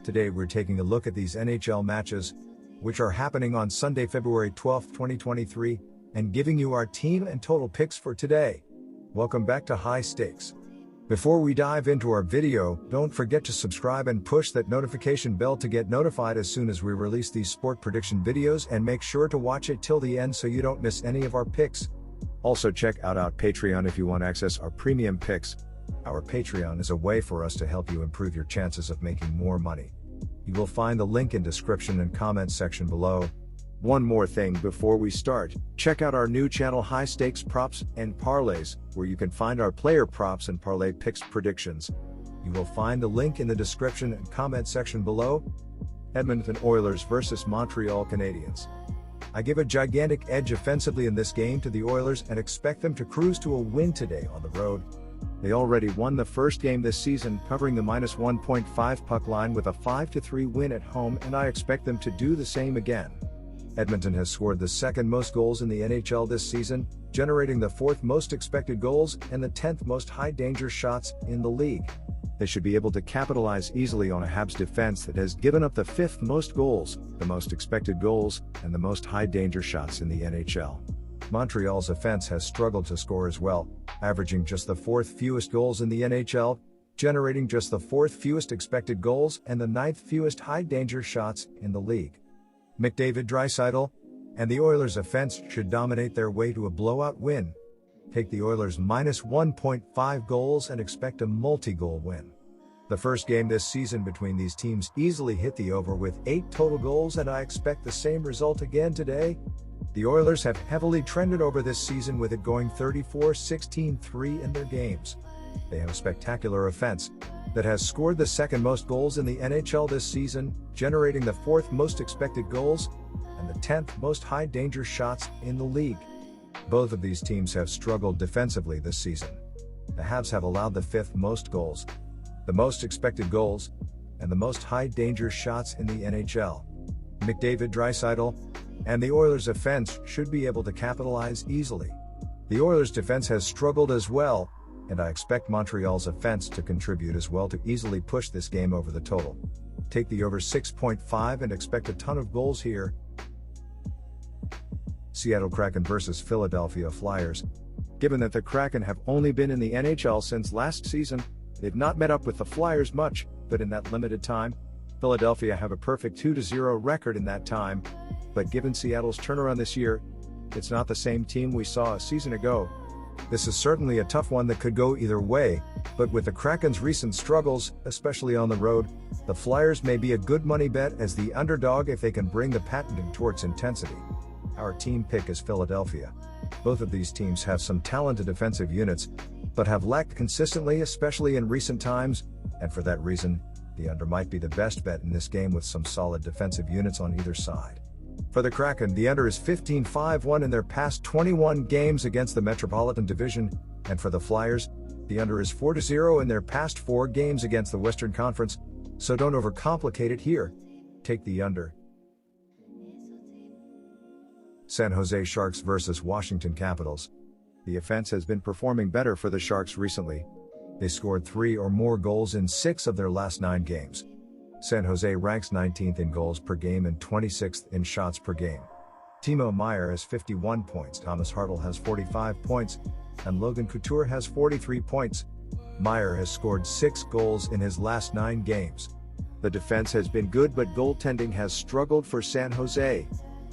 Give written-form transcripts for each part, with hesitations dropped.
Today we're taking a look at these NHL matches, which are happening on Sunday, February 12, 2023, and giving you our team and total picks for today. Welcome back to High Stakes. Before we dive into our video, don't forget to subscribe and push that notification bell to get notified as soon as we release these sport prediction videos, and make sure to watch it till the end so you don't miss any of our picks. Also check out our Patreon if you want to access our premium picks. Our Patreon is a way for us to help you improve your chances of making more money. You will find the link in description and comment section below. One more thing before we start, check out our new channel High Stakes Props and Parlays, where you can find our player props and parlay picks predictions. You will find the link in the description and comment section below. Edmonton Oilers versus Montreal Canadiens. I give a gigantic edge offensively in this game to the Oilers and expect them to cruise to a win today on the road. They already won the first game this season, covering the -1.5 puck line with a 5-3 win at home, and I expect them to do the same again. Edmonton has scored the second most goals in the NHL this season, generating the fourth most expected goals and the 10th most high-danger shots in the league. They should be able to capitalize easily on a Habs defense that has given up the fifth most goals, the most expected goals, and the most high-danger shots in the NHL. Montreal's offense has struggled to score as well, averaging just the fourth fewest goals in the NHL, generating just the fourth fewest expected goals and the ninth fewest high-danger shots in the league. McDavid-Draisaitl and the Oilers' offense should dominate their way to a blowout win. Take the Oilers -1.5 goals and expect a multi-goal win. The first game this season between these teams easily hit the over with 8 total goals, and I expect the same result again today. The Oilers have heavily trended over this season, with it going 34-16-3 in their games. They have a spectacular offense that has scored the second most goals in the NHL this season, generating the fourth most expected goals and the 10th most high-danger shots in the league. Both of these teams have struggled defensively this season. The Habs have allowed the fifth most goals, the most expected goals, and the most high-danger shots in the NHL. McDavid-Draisaitl and the Oilers' offense should be able to capitalize easily. The Oilers' defense has struggled as well, and I expect Montreal's offense to contribute as well to easily push this game over the total. Take the over 6.5 and expect a ton of goals here. Seattle Kraken versus Philadelphia Flyers. Given that the Kraken have only been in the NHL since last season, they've not met up with the Flyers much, but in that limited time, Philadelphia have a perfect 2-0 record in that time. But given Seattle's turnaround this year, it's not the same team we saw a season ago. This is certainly a tough one that could go either way, but with the Kraken's recent struggles, especially on the road, the Flyers may be a good money bet as the underdog if they can bring the patented torch intensity. Our team pick is Philadelphia. Both of these teams have some talented defensive units, but have lacked consistently, especially in recent times, and for that reason, the under might be the best bet in this game with some solid defensive units on either side. For the Kraken, the under is 15-5-1 in their past 21 games against the Metropolitan Division, and for the Flyers, the under is 4-0 in their past 4 games against the Western Conference, so don't overcomplicate it here. Take the under. San Jose Sharks versus Washington Capitals. The offense has been performing better for the Sharks recently. They scored 3 or more goals in 6 of their last 9 games. San Jose ranks 19th in goals per game and 26th in shots per game. Timo Meier has 51 points, Thomas Hartl has 45 points, and Logan Couture has 43 points. Meier has scored 6 goals in his last 9 games. The defense has been good, but goaltending has struggled for San Jose.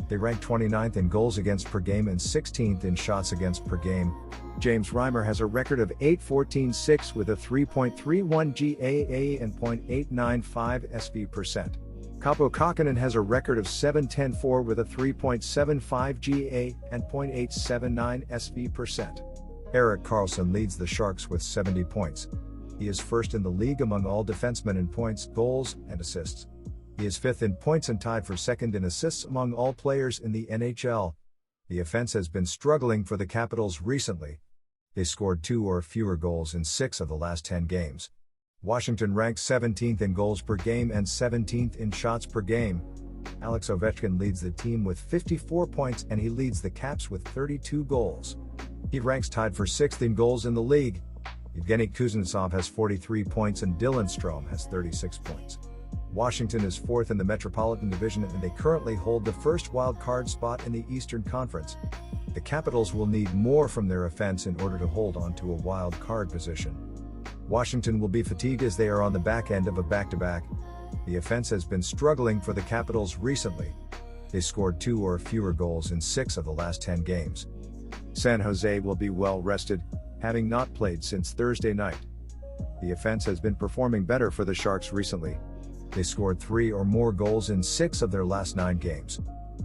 They rank 29th in goals against per game and 16th in shots against per game. James Reimer has a record of 8-14-6 with a 3.31 GAA and .895 SV%. Kaapo Kähkönen has a record of 7-10-4 with a 3.75 GA and .879 SV%. Erik Karlsson leads the Sharks with 70 points. He is first in the league among all defensemen in points, goals, and assists. He is 5th in points and tied for 2nd in assists among all players in the NHL. The offense has been struggling for the Capitals recently. They scored 2 or fewer goals in 6 of the last 10 games. Washington ranks 17th in goals per game and 17th in shots per game. Alex Ovechkin leads the team with 54 points, and he leads the Caps with 32 goals. He ranks tied for 6th in goals in the league. Evgeny Kuznetsov has 43 points and Dylan Strome has 36 points. Washington is fourth in the Metropolitan Division and they currently hold the first wild card spot in the Eastern Conference. The Capitals will need more from their offense in order to hold on to a wild card position. Washington will be fatigued as they are on the back end of a back-to-back. The offense has been struggling for the Capitals recently. They scored 2 or fewer goals in 6 of the last 10 games. San Jose will be well rested, having not played since Thursday night. The offense has been performing better for the Sharks recently. They scored 3 or more goals in 6 of their last 9 games.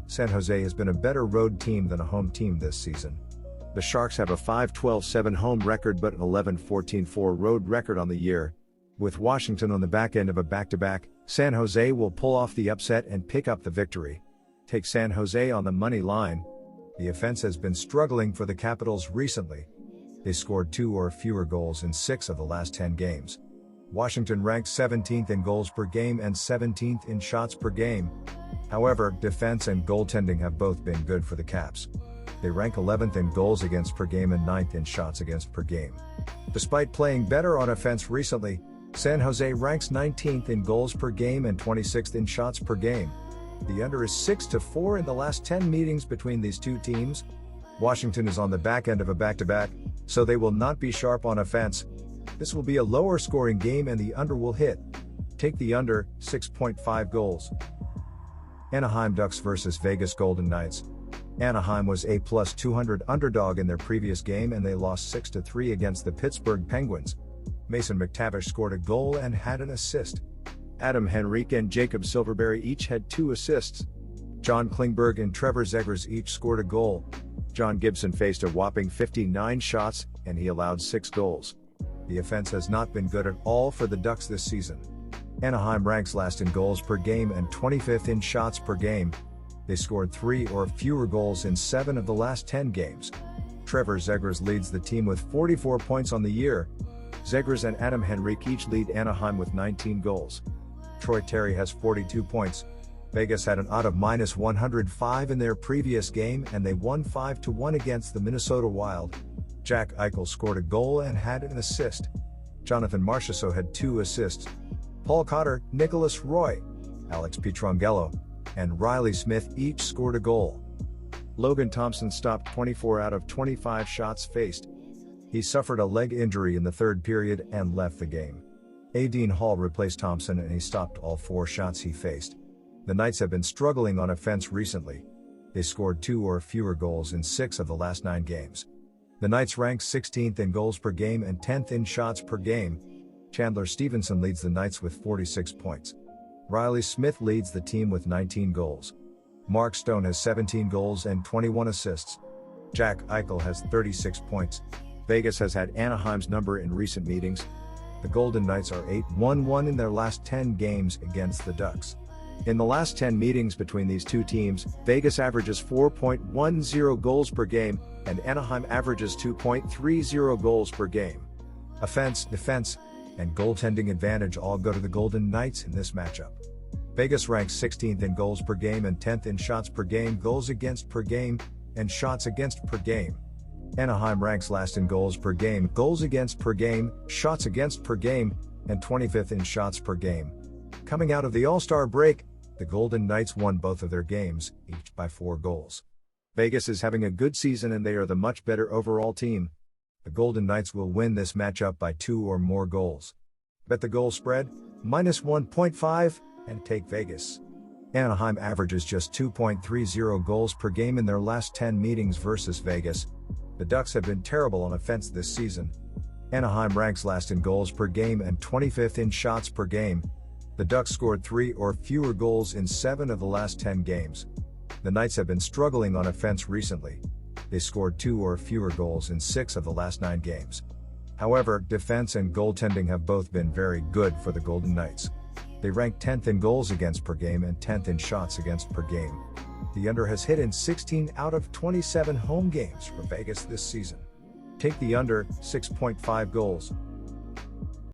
San Jose has been a better road team than a home team this season. The Sharks have a 5-12-7 home record but an 11-14-4 road record on the year. With Washington on the back end of a back-to-back, San Jose will pull off the upset and pick up the victory. Take San Jose on the money line. The offense has been struggling for the Capitals recently. They scored 2 or fewer goals in 6 of the last 10 games. Washington ranks 17th in goals per game and 17th in shots per game. However, defense and goaltending have both been good for the Caps. They rank 11th in goals against per game and 9th in shots against per game. Despite playing better on offense recently, San Jose ranks 19th in goals per game and 26th in shots per game. The under is 6-4 in the last 10 meetings between these two teams. Washington is on the back end of a back-to-back, so they will not be sharp on offense. This will be a lower scoring game and the under will hit. Take the under, 6.5 goals. Anaheim Ducks vs Vegas Golden Knights. Anaheim was a +200 underdog in their previous game and they lost 6-3 against the Pittsburgh Penguins. Mason McTavish scored a goal and had an assist. Adam Henrique and Jacob Silverberry each had 2 assists. John Klingberg and Trevor Zegras each scored a goal. John Gibson faced a whopping 59 shots and he allowed 6 goals. The offense has not been good at all for the Ducks this season. Anaheim ranks last in goals per game and 25th in shots per game. They scored 3 or fewer goals in 7 of the last 10 games. Trevor Zegras leads the team with 44 points on the year. Zegras and Adam Henrique each lead Anaheim with 19 goals. Troy Terry has 42 points. Vegas had an odd of -105 in their previous game and they won 5-1 against the Minnesota Wild. Jack Eichel scored a goal and had an assist. Jonathan Marchessault had 2 assists. Paul Cotter, Nicholas Roy, Alex Pietrangelo, and Riley Smith each scored a goal. Logan Thompson stopped 24 out of 25 shots faced. He suffered a leg injury in the third period and left the game. Dean Hall replaced Thompson and he stopped all 4 shots he faced. The Knights have been struggling on offense recently. They scored 2 or fewer goals in 6 of the last 9 games. The Knights rank 16th in goals per game and 10th in shots per game. Chandler Stevenson leads the Knights with 46 points. Riley Smith leads the team with 19 goals. Mark Stone has 17 goals and 21 assists. Jack Eichel has 36 points. Vegas has had Anaheim's number in recent meetings. The Golden Knights are 8-1-1 in their last 10 games against the Ducks. In the last 10 meetings between these two teams, Vegas averages 4.10 goals per game, and Anaheim averages 2.30 goals per game. Offense, defense, and goaltending advantage all go to the Golden Knights in this matchup. Vegas ranks 16th in goals per game and 10th in shots per game, goals against per game, and shots against per game. Anaheim ranks last in goals per game, goals against per game, shots against per game, and 25th in shots per game. Coming out of the All-Star break, the Golden Knights won both of their games, each by 4 goals. Vegas is having a good season and they are the much better overall team. The Golden Knights will win this matchup by 2 or more goals. Bet the goal spread, -1.5, and take Vegas. Anaheim averages just 2.30 goals per game in their last 10 meetings versus Vegas. The Ducks have been terrible on offense this season. Anaheim ranks last in goals per game and 25th in shots per game. The Ducks scored 3 or fewer goals in 7 of the last 10 games. The Knights have been struggling on offense recently. They scored 2 or fewer goals in 6 of the last 9 games. However, defense and goaltending have both been very good for the Golden Knights. They rank 10th in goals against per game and 10th in shots against per game. The under has hit in 16 out of 27 home games for Vegas this season. Take the under, 6.5 goals.